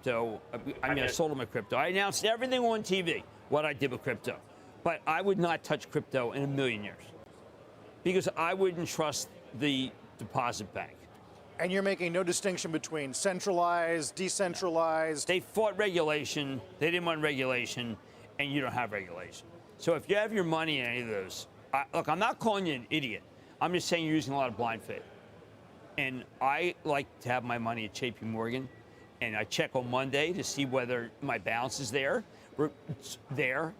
crypto. I sold all my crypto. I announced everything on TV, what I did with crypto. But I would not touch crypto in a million years because I wouldn't trust the deposit bank. And you're making no distinction between centralized, decentralized. They fought regulation. They didn't want regulation, and you don't have regulation. So if you have your money in any of those, look, I'm not calling you an idiot. I'm just saying you're using a lot of blind faith. And I like to have my money at JP Morgan, and I check on Monday to see whether my balance is there. It's there.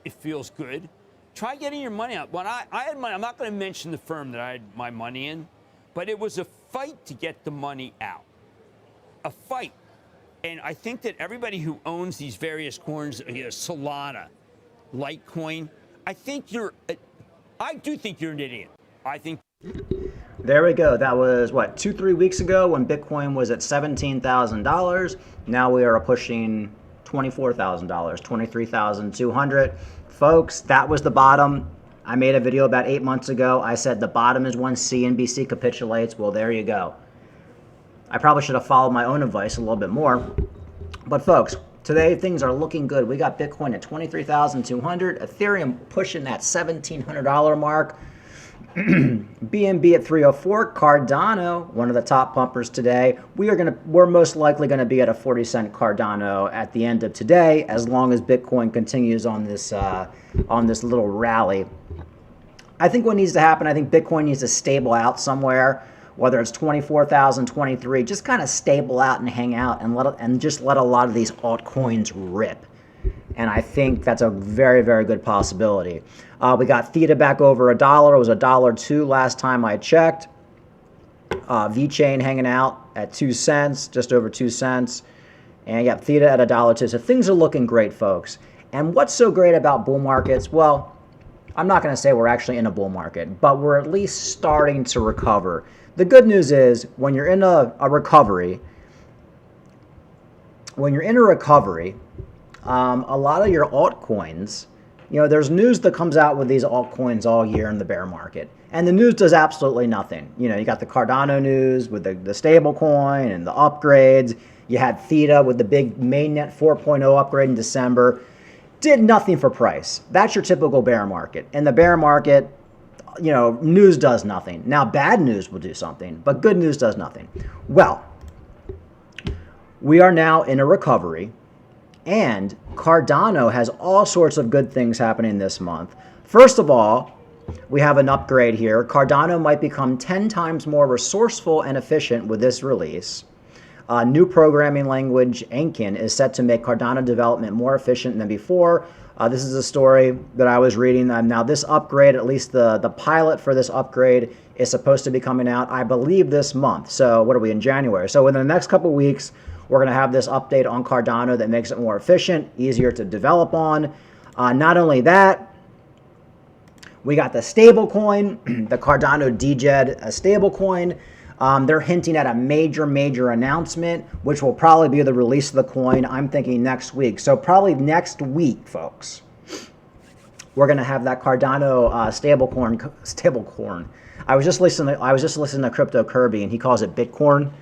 It feels good. Try getting your money out. When I had money, I'm not going to mention the firm that I had my money in, but it was a fight to get the money out. A fight. And I think that everybody who owns these various coins, Solana, Litecoin, I do think you're an idiot. I think. There we go. That was, what, 2-3 weeks ago when Bitcoin was at $17,000. Now we are pushing $24,000, $23,200. Folks, that was the bottom. I made a video about 8 months ago. I said the bottom is when CNBC capitulates. Well, there you go. I probably should have followed my own advice a little bit more. But folks, today things are looking good. We got Bitcoin at $23,200, Ethereum pushing that $1,700 mark. BNB at 304, Cardano, one of the top pumpers today. We're most likely going to be at a 40-cent Cardano at the end of today, as long as Bitcoin continues on this little rally. I think what needs to happen, I think Bitcoin needs to stable out somewhere, whether it's 24,000, 23, just kind of stable out and hang out and just let a lot of these altcoins rip. And I think that's a very, very good possibility. We got Theta back over $1. It was $1.02 last time I checked. VeChain hanging out at 2 cents, just over 2 cents. And you got Theta at $1.02. So things are looking great, folks. And what's so great about bull markets? Well, I'm not going to say we're actually in a bull market, but we're at least starting to recover. The good news is when you're in a recovery, a lot of your altcoins, there's news that comes out with these altcoins all year in the bear market. And the news does absolutely nothing. You got the Cardano news with the stable coin and the upgrades. You had Theta with the big mainnet 4.0 upgrade in December. Did nothing for price. That's your typical bear market. In the bear market, news does nothing. Now, bad news will do something, but good news does nothing. Well, we are now in a recovery. And Cardano has all sorts of good things happening this month. First of all, we have an upgrade here. Cardano might become 10 times more resourceful and efficient with this release. New programming language, Enkin, is set to make Cardano development more efficient than before. This is a story that I was reading. Now, this upgrade, at least the pilot for this upgrade, is supposed to be coming out, I believe, this month. So what are we in January? So within the next couple of weeks, we're going to have this update on Cardano that makes it more efficient, easier to develop on. Not only that, we got the stablecoin, the Cardano DGED stablecoin. They're hinting at a major announcement, which will probably be the release of the coin. I'm thinking next week. So probably next week, folks, we're going to have that Cardano stablecoin. I was just listening to Crypto Kirby, and he calls it Bitcoin.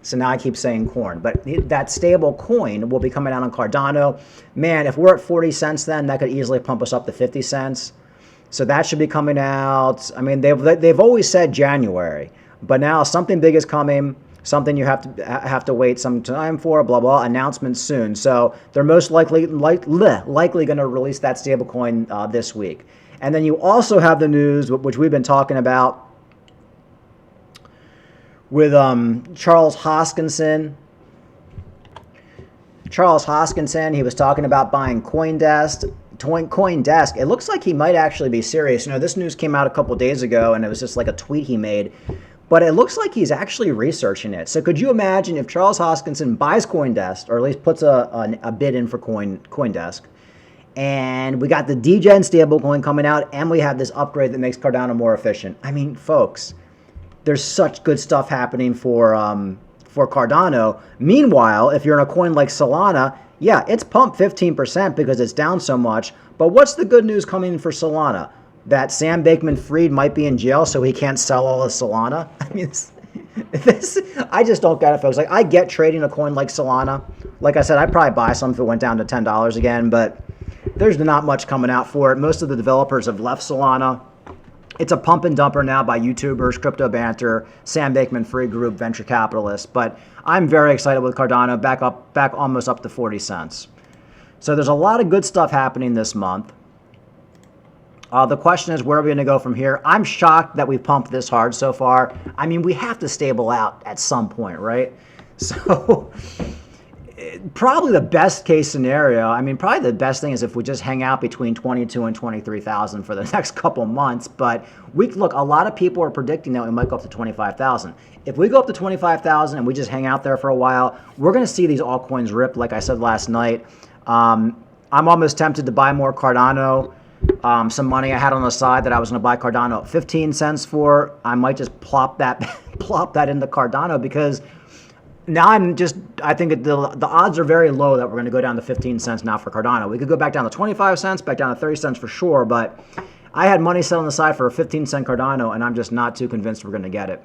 So now I keep saying corn. But that stable coin will be coming out on Cardano. Man, if we're at 40 cents then, that could easily pump us up to 50 cents. So that should be coming out. I mean, they've always said January. But now something big is coming, something you have to wait some time for, blah, blah, announcements soon. So they're most likely going to release that stablecoin this week. And then you also have the news, which we've been talking about, with Charles Hoskinson. He was talking about buying CoinDesk. It looks like he might actually be serious. This news came out a couple days ago, and it was just like a tweet he made. But it looks like he's actually researching it. So could you imagine if Charles Hoskinson buys CoinDesk, or at least puts a bid in for CoinDesk, and we got the DGEN stablecoin coming out, and we have this upgrade that makes Cardano more efficient. I mean, folks, there's such good stuff happening for Cardano. Meanwhile, if you're in a coin like Solana, yeah, it's pumped 15% because it's down so much. But what's the good news coming for Solana? That Sam Bankman-Fried might be in jail, so he can't sell all of Solana. I mean, I just don't get it, folks. Like, I get trading a coin like Solana Like I said, I'd probably buy some if it went down to $10 again, but there's not much coming out for it. Most of the developers have left Solana. It's a pump and dumper now by YouTubers, Crypto Banter, Sam Bankman-Fried Group, venture capitalists. But I'm very excited with Cardano, back almost up to 40 cents. So there's a lot of good stuff happening this month. The question is, where are we going to go from here? I'm shocked that we've pumped this hard so far. I mean, we have to stable out at some point, right? So probably the best case scenario, I mean, probably the best thing is if we just hang out between 22 and 23,000 for the next couple months. But look, a lot of people are predicting that we might go up to 25,000. If we go up to 25,000 and we just hang out there for a while, we're going to see these altcoins rip, like I said last night. I'm almost tempted to buy more Cardano. Some money I had on the side that I was going to buy Cardano at 15 cents for. I might just plop that into Cardano, because now I think the odds are very low that we're going to go down to 15 cents now for Cardano. We could go back down to 25 cents, back down to 30 cents for sure, but I had money set on the side for a 15-cent Cardano, and I'm just not too convinced we're going to get it.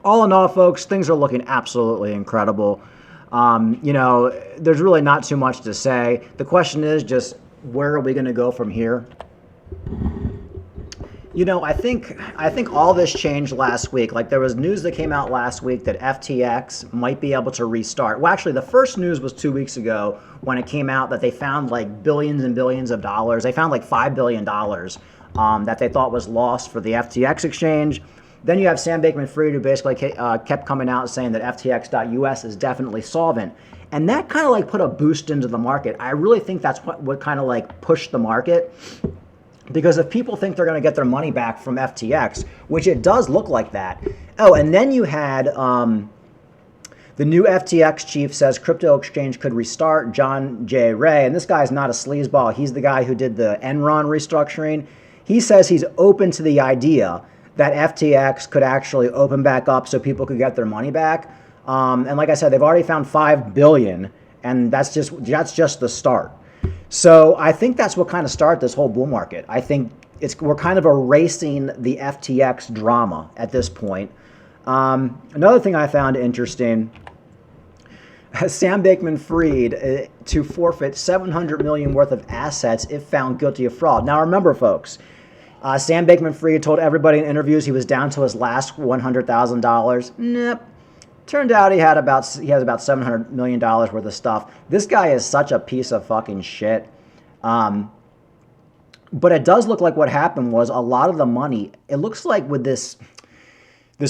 All in all, folks, things are looking absolutely incredible. There's really not too much to say. The question is just, where are we going to go from here? I think all this changed last week. Like, there was news that came out last week that FTX might be able to restart. Well, actually, the first news was 2 weeks ago when it came out that they found like billions and billions of dollars. They found like $5 billion that they thought was lost for the FTX exchange. Then you have Sam Bankman-Fried, who basically kept coming out saying that FTX.US is definitely solvent. And that kind of like put a boost into the market. I really think that's what kind of like pushed the market. Because if people think they're going to get their money back from FTX, which it does look like that. Oh, and then you had the new FTX chief says crypto exchange could restart, John J. Ray. And this guy's not a sleazeball. He's the guy who did the Enron restructuring. He says he's open to the idea that FTX could actually open back up so people could get their money back. And like I said, they've already found $5 billion, and that's just the start. So I think that's what kind of started this whole bull market. I think we're kind of erasing the FTX drama at this point. Another thing I found interesting, Sam Bankman-Fried to forfeit $700 million worth of assets if found guilty of fraud. Now remember, folks, Sam Bankman-Fried told everybody in interviews he was down to his last $100,000. Nope. Turned out he has about $700 million worth of stuff. This guy is such a piece of fucking shit. But it does look like what happened was a lot of the money, it looks like with this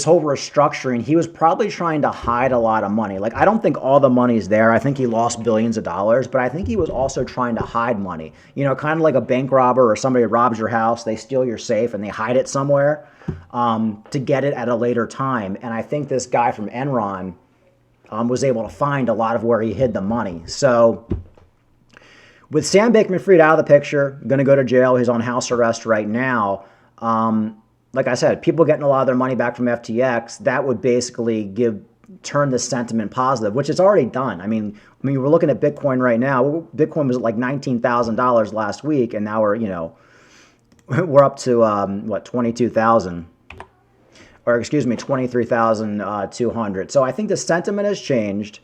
whole restructuring, he was probably trying to hide a lot of money. Like, I don't think all the money's there. I think he lost billions of dollars, but I think he was also trying to hide money. Kind of like a bank robber or somebody robs your house, they steal your safe and they hide it somewhere to get it at a later time. And I think this guy from Enron was able to find a lot of where he hid the money. So with Sam Bankman-Fried out of the picture, going to go to jail, he's on house arrest right now. Like I said, people getting a lot of their money back from FTX, that would basically turn the sentiment positive, which it's already done. I mean, we're looking at Bitcoin right now. Bitcoin was at like $19,000 last week, and now we're up to 22,000, or excuse me, 23,200. So I think the sentiment has changed.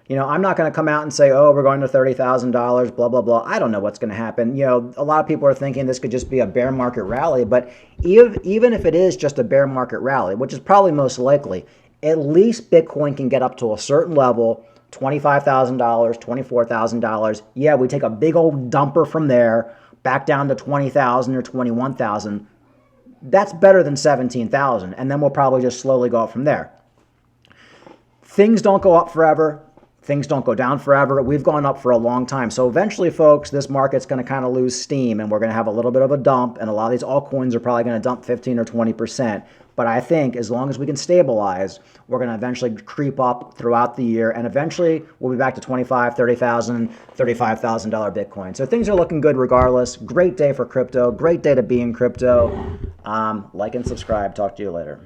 I'm not going to come out and say, oh, we're going to $30,000, blah, blah, blah. I don't know what's going to happen. A lot of people are thinking this could just be a bear market rally, but even if it is just a bear market rally, which is probably most likely, at least Bitcoin can get up to a certain level, $25,000, $24,000. Yeah, we take a big old dumper from there, back down to 20,000 or 21,000. That's better than 17,000, and then we'll probably just slowly go up from there. Things don't go up forever. Things don't go down forever. We've gone up for a long time. So eventually, folks, this market's going to kind of lose steam, and we're going to have a little bit of a dump, and a lot of these altcoins are probably going to dump 15 or 20%. But I think as long as we can stabilize, we're going to eventually creep up throughout the year, and eventually we'll be back to $25,000, $30,000, $35,000 Bitcoin. So things are looking good regardless. Great day for crypto. Great day to be in crypto. Like and subscribe. Talk to you later.